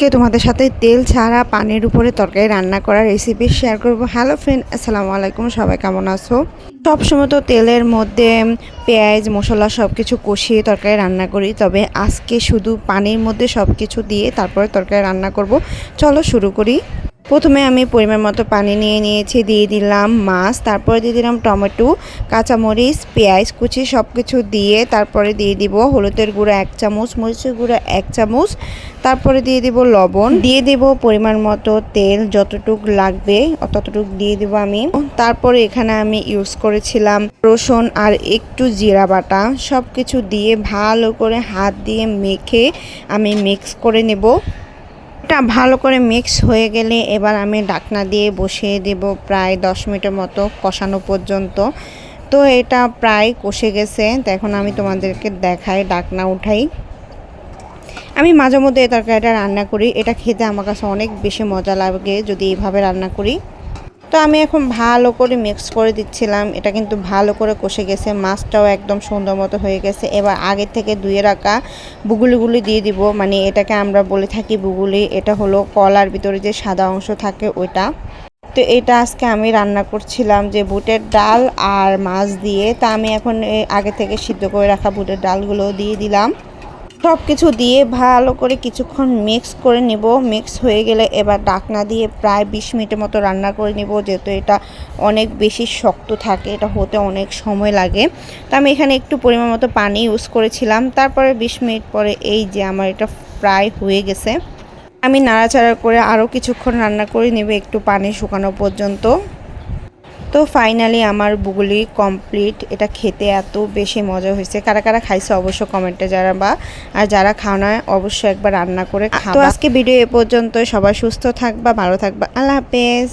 আজকে তোমাদের সাথে তেল ছাড়া পানির উপরে তরকারি রান্না করার রেসিপি শেয়ার করব। হ্যালো ফ্রেন্ড, আসসালামু আলাইকুম। সবাই কেমন আছো? সবসময় তো তেলের মধ্যে পেঁয়াজ মশলা সব কিছু কষিয়ে তরকারি রান্না করি, তবে আজকে শুধু পানির মধ্যে সব কিছু দিয়ে তারপরে তরকারি রান্না করব। চলো শুরু করি। প্রথমে আমি পরিমাণ মতো পানি নিয়ে নিয়েছি, দিয়ে দিলাম মাছ, তারপরে দিয়ে দিলাম টমেটো, কাঁচামরিচ, পেঁয়াজ কুচি সব কিছু দিয়ে তারপরে দিয়ে দিব হলুদের গুঁড়া 1 চামচ, মরিচের গুঁড়া 1 চামচ, তারপরে দিয়ে দিব লবণ, দিয়ে দিব পরিমাণ মতো তেল, যতটুক লাগবে ততটুক দিয়ে দিব আমি। তারপরে এখানে আমি ইউজ করেছিলাম রসুন আর একটু জিরা বাটা, সব কিছু দিয়ে ভালো করে হাত দিয়ে মেখে আমি মিক্স করে নেব। এটা ভালো করে মিক্স হয়ে গেলে এবার আমি ঢাকনা দিয়ে বসিয়ে দেব প্রায় 10 মিনিটের মতো কষানো পর্যন্ত। তো এটা প্রায় কষে গেছে, তো এখন আমি তোমাদেরকে দেখাই, ঢাকনা উঠাই। আমি মাঝে মধ্যে এই তরকারিটা রান্না করি, এটা খেতে আমার কাছে অনেক বেশি মজা লাগে যদি এইভাবে রান্না করি। তো আমি এখন ভালো করে মিক্স করে দিচ্ছিলাম, এটা কিন্তু ভালো করে কষে গেছে, মাছটাও একদম সুন্দর মতো হয়ে গেছে। এবার আগে থেকে ধুয়ে রাখা বুগুলিগুলি দিয়ে দিব, মানে এটাকে আমরা বলে থাকি বুগুলি, এটা হলো কলার ভিতরে যে সাদা অংশ থাকে ওইটা। তো এটা আজকে আমি রান্না করছিলাম যে বুটের ডাল আর মাছ দিয়ে। তা আমি এখন আগে থেকে সিদ্ধ করে রাখা বুটের ডালগুলো দিয়ে দিলাম। সব কিছু দিয়ে ভালো করে কিছুক্ষণ মিক্স করে নেব। মিক্স হয়ে গেলে এবার ঢাকনা দিয়ে প্রায় 20 মিনিটের মতো রান্না করে নেব, যেহেতু এটা অনেক বেশি শক্ত থাকে, এটা হতে অনেক সময় লাগে। তো আমি এখানে একটু পরিমাণ মতো পানি ইউজ করেছিলাম। তারপরে 20 মিনিট পরে এই যে আমার এটা প্রায় হয়ে গেছে। আমি নাড়াচাড়া করে আরও কিছুক্ষণ রান্না করে নেব একটু পানি শুকানো পর্যন্ত। তো ফাইনালি আমার বুগুলি কমপ্লিট। এটা খেতে এত বেশি মজা হয়েছে, কারা কারা খাইছে অবশ্য কমেন্টে জানাবা, আর যারা খাও না অবশ্যই একবার রান্না করে খাও। তো আজকে ভিডিও এ পর্যন্ত, সবাই সুস্থ থাকবা, ভালো থাকবা, আল্লাহ হাফেজ।